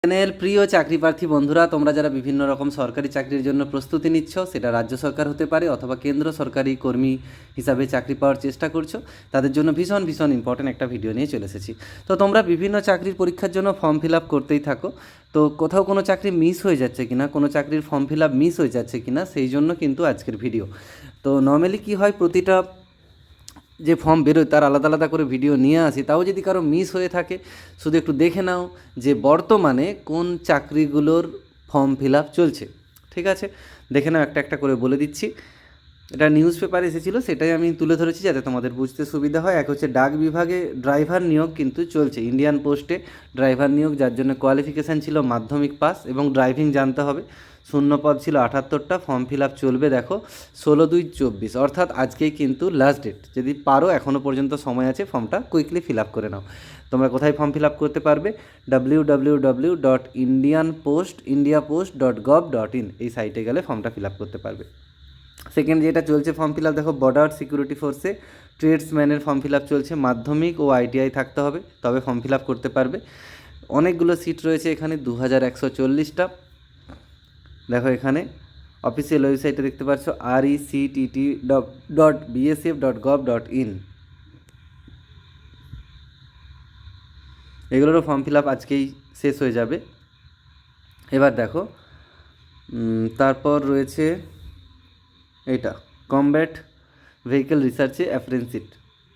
Channel প্রিয় চাকরি প্রার্থী বন্ধুরা, তোমরা যারা বিভিন্ন রকম সরকারি চাকরির জন্য প্রস্তুতি নিচ্ছ, সেটা রাজ্য সরকার হতে পারে অথবা কেন্দ্র সরকারি কর্মী হিসাবে চাকরি পাওয়ার চেষ্টা করছো, তাদের জন্য ভীষণ ভীষণ ইম্পর্ট্যান্ট একটা ভিডিও নিয়ে চলে এসেছি। তো তোমরা বিভিন্ন চাকরির পরীক্ষার জন্য ফর্ম ফিল আপ করতেই থাকো। তো কোথাও কোনো চাকরি মিস হয়ে যাচ্ছে কিনা, কোনো চাকরির ফর্ম ফিল আপ মিস হয়ে যাচ্ছে কিনা, সেই জন্য কিন্তু আজকের ভিডিও। তো নর্মালি কী হয়, প্রতিটা যে ফর্ম বেরোয় তার আলাদা আলাদা করে ভিডিও নিয়ে আসি। তাও যদি কারো মিস হয়ে থাকে, শুধু একটু দেখে নাও যে বর্তমানে কোন চাকরিগুলোর ফর্ম ফিল আপ চলছে। ঠিক আছে, দেখে নাও, একটা একটা করে বলে দিচ্ছি। এটা নিউজ পেপারে এসেছিলো, সেটাই আমি তুলে ধরেছি যাতে তোমাদের বুঝতে সুবিধা হয়। এক হচ্ছে ডাক বিভাগে ড্রাইভার নিয়োগ কিন্তু চলছে, ইন্ডিয়ান পোস্টে ড্রাইভার নিয়োগ, যার জন্য কোয়ালিফিকেশান ছিল মাধ্যমিক পাস এবং ড্রাইভিং জানতে হবে। শূন্য পদ ছিল 78টা, ফর্ম ফিল আপ চলবে দেখো 16/2/24, অর্থাৎ আজকেই কিন্তু লাস্ট ডেট। যদি পারো, এখনও পর্যন্ত সময় আছে, ফর্মটা কুইকলি ফিল আপ করে নাও। তোমরা কোথায় ফর্ম ফিল আপ করতে পারবে? www.indiapost.gov.in এই সাইটে গেলে ফর্মটা ফিল আপ করতে পারবে। সেকেন্ড যেটা চলছে ফর্ম ফিল আপ, দেখো বর্ডার সিকিউরিটি ফোর্সে ট্রেডসম্যানের ফর্ম ফিল আপ চলছে। মাধ্যমিক ও আইটিআই থাকতে হবে, তবে ফর্ম ফিল আপ করতে পারবে। অনেকগুলো সিট রয়েছে এখানে, 2140টা। দেখো এখানে অফিসিয়াল ওয়েবসাইটে দেখতে পাচ্ছ rectt.bsf.gov.in। এগুলোরও ফর্ম ফিল আপ আজকেই শেষ হয়ে যাবে। এবার দেখো তারপর রয়েছে এইটা কমব্যাট ভেহিকেল রিসার্চে অ্যাপ্রেন্টিসশিপ,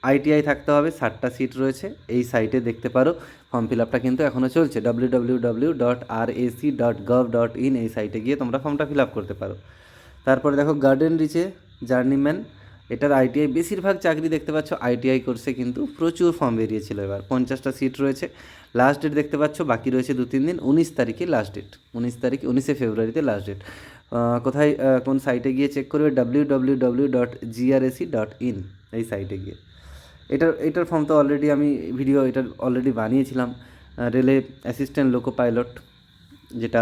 আইটিআই থাকতে হবে, 60টা সিট রয়েছে। এই সাইটে দেখতে পারো, ফর্ম ফিল আপটা কিন্তু এখনও চলছে। www.rac.gov.in এই সাইটে গিয়ে তোমরা ফর্মটা ফিল আপ করতে পারো। তারপরে দেখো গার্ডেন রিচে জার্নিম্যান, এটার আইটিআই, বেশিরভাগ চাকরি দেখতে পাচ্ছ আইটিআই কোর্সে কিন্তু প্রচুর ফর্ম বেরিয়েছিল। এবার 50টা সিট রয়েছে। লাস্ট ডেট দেখতে পাচ্ছ, বাকি রয়েছে 2-3 দিন, 19 তারিখে লাস্ট ডেট। 19 ফেব্রুয়ারিতে লাস্ট ডেট। কোথায় কোন সাইটে গিয়ে চেক করবে? www.grac.in এই সাইটে গিয়ে। এটার ফর্ম তো অলরেডি আমি ভিডিও এটার অলরেডি বানিয়েছিলাম। রেলে অ্যাসিস্ট্যান্ট লোকো পাইলট, যেটা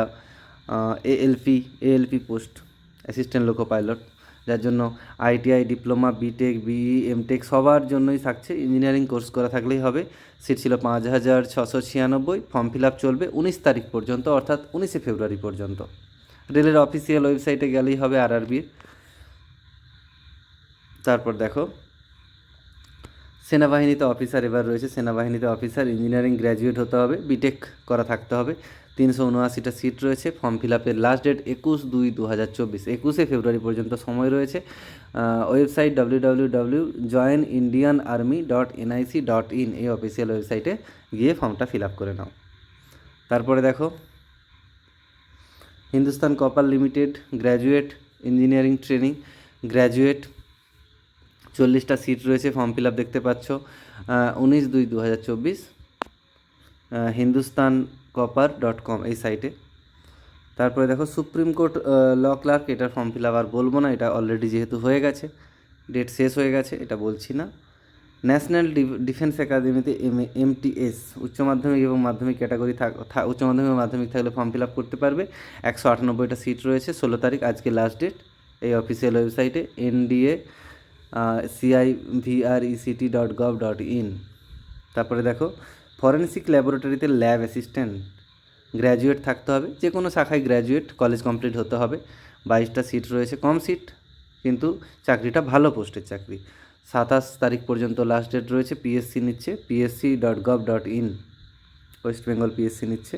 ALP post, assistant loco pilot, যার জন্য ITI, diploma, B Tech, BE, M Tech সবার জন্যই থাকছে। ইঞ্জিনিয়ারিং কোর্স করা থাকলেই হবে। সিট ছিল 5696, ফর্ম ফিল আপ চলবে 19 তারিখ পর্যন্ত, অর্থাৎ 19 ফেব্রুয়ারি পর্যন্ত। রেলের অফিসিয়াল ওয়েবসাইটে গেলেই হবে আরআরবির। তারপর দেখো সেনাবাহিনীতে অফিসার এবার রয়েছে। সেনাবাহিনীতে অফিসার ইঞ্জিনিয়ারিং গ্র্যাজুয়েট হতে হবে, বিটেক করা থাকতে হবে। 379টা সিট রয়েছে। ফর্ম ফিল আপের লাস্ট ডেট 21/2/2024, 21 ফেব্রুয়ারি পর্যন্ত সময় রয়েছে। ওয়েবসাইট www.joinindianarmy.nic.in এই অফিসিয়াল ওয়েবসাইটে গিয়ে ফর্মটা ফিল আপ করে নাও। তারপরে দেখো Hindustan copper limited graduate engineering training graduate, 40টা সিট রয়েছে। ফর্ম ফিল আপ দেখতে পাচ্ছ 19/2/2024 হিন্দুস্তান কপার.com এই সাইটে। তারপরে দেখো সুপ্রিম কোর্ট ল ক্লার্ক, এটার ফর্ম ফিল আপ আর বলবো না, এটা অলরেডি যেহেতু হয়ে গেছে, ডেট শেষ হয়ে গেছে, এটা বলছি না। ন্যাশনাল ডিফেন্স একাডেমিতে MTS উচ্চ মাধ্যমিক এবং মাধ্যমিক ক্যাটাগরি উচ্চ মাধ্যমিক এবং মাধ্যমিক থাকলে ফর্ম ফিল আপ করতে পারবে। 198টা সিট রয়েছে। 16 তারিখ আজকে লাস্ট ডেট। এই অফিসিয়াল ওয়েবসাইটে NDA CIVRECT.gov.in। তারপরে দেখো ফরেন্সিক ল্যাবরেটরিতে ল্যাব অ্যাসিস্ট্যান্ট গ্র্যাজুয়েট থাকতে হবে, যে কোনো শাখায় গ্র্যাজুয়েট, কলেজ কমপ্লিট হতে হবে। 22টা সিট রয়েছে, কম সিট কিন্তু চাকরিটা ভালো পোস্টের চাকরি। 27 তারিখ পর্যন্ত লাস্ট ডেট রয়েছে। পিএসসি নিচ্ছে, PSC.gov.in, ওয়েস্ট বেঙ্গল পিএসসি নিচ্ছে।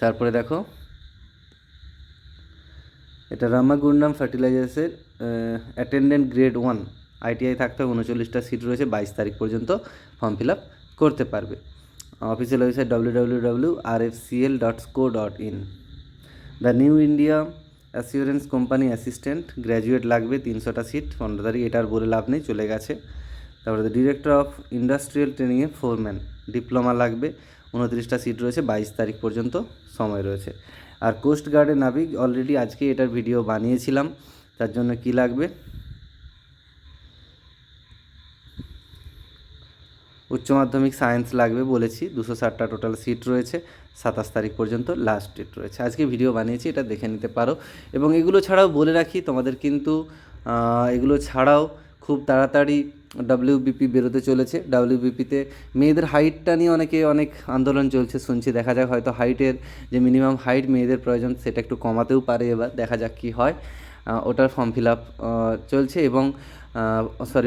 তারপরে দেখো এটা রামাগুন্ডাম ফার্টিলাইজার্সের অ্যাটেন্ডেন্ট গ্রেড 1 আইটিআই থাকতে হবে। 39টা সিট রয়েছে। 22 তারিখ পর্যন্ত ফর্ম ফিল আপ করতে পারবে। Official website www.rfcl.co.in। The new India assurance company assistant graduate লাগবে, 300টা সিট। 15 তারিখ, এটার বলে লাভ নেই, চলে গেছে। তারপরে ডিরেক্টর অফ ইন্ডাস্ট্রিয়াল ট্রেনিংয়ে ফোরম্যান, ডিপ্লোমা লাগবে, 29টা সিট রয়েছে। 22 তারিখ পর্যন্ত সময় রয়েছে। আর কোস্ট গার্ডের নাবিক অলরেডি আজকে এটার ভিডিও বানিয়েছিলাম, তার জন্য কি লাগবে? উচ্চ মাধ্যমিক সায়েন্স লাগবে বলেছি। 260টা টোটাল সিট রয়েছে। 27 তারিখ পর্যন্ত লাস্ট ডেট রয়েছে। আজকে ভিডিও বানিয়েছি, এটা দেখে নিতে পারো। এবং এগুলো ছাড়াও বলে রাখি তোমাদের, কিন্তু এগুলো ছাড়াও খুব তাড়াতাড়ি ডাব্লিউবিপি বেরোতে চলেছে। ডাব্লিউবিপিতে মেয়েদের হাইটটা নিয়ে অনেক আন্দোলন চলছে শুনছি, দেখা যাক, হয়তো হাইটের যে মিনিমাম হাইট মেয়েদের প্রয়োজন সেটা একটু কমাতেও পারে এবার, দেখা যাক কী হয়। ওটার ফর্ম ফিল আপ চলছে এবং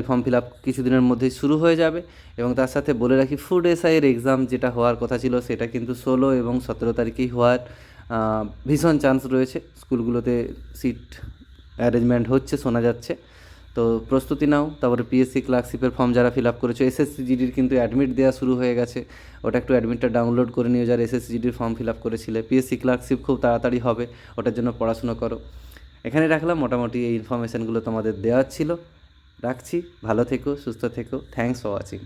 ফর্ম ফিল আপ কিছুদিনের মধ্যেই শুরু হয়ে যাবে। এবং তার সাথে বলে রাখি, ফুড এসআইয়ের এক্সাম যেটা হওয়ার কথা ছিল সেটা কিন্তু 16 এবং 17 তারিখেই হওয়ার ভীষণ চান্স রয়েছে। স্কুলগুলোতে সিট অ্যারেঞ্জমেন্ট হচ্ছে শোনা যাচ্ছে, তো প্রস্তুতি নাও। তারপরে পিএসসি ক্লার্কশিপের ফর্ম যারা ফিল আপ করেছো, এসএসসি জিডির কিন্তু অ্যাডমিট দেওয়া শুরু হয়ে গেছে, ওটা একটু অ্যাডমিটটা ডাউনলোড করে নিও যারা এসএসসি জিডির ফর্ম ফিল আপ করেছিলে। পিএসসি ক্লার্কশিপ খুব তাড়াতাড়ি হবে, ওটার জন্য পড়াশুনো করো। এখানে রাখলাম, মোটামুটি এই ইনফরমেশানগুলো তোমাদের দেওয়ার ছিল। রাখছি, ভালো থেকো, সুস্থ থেকো, থ্যাঙ্কস ফর ওয়াচিং।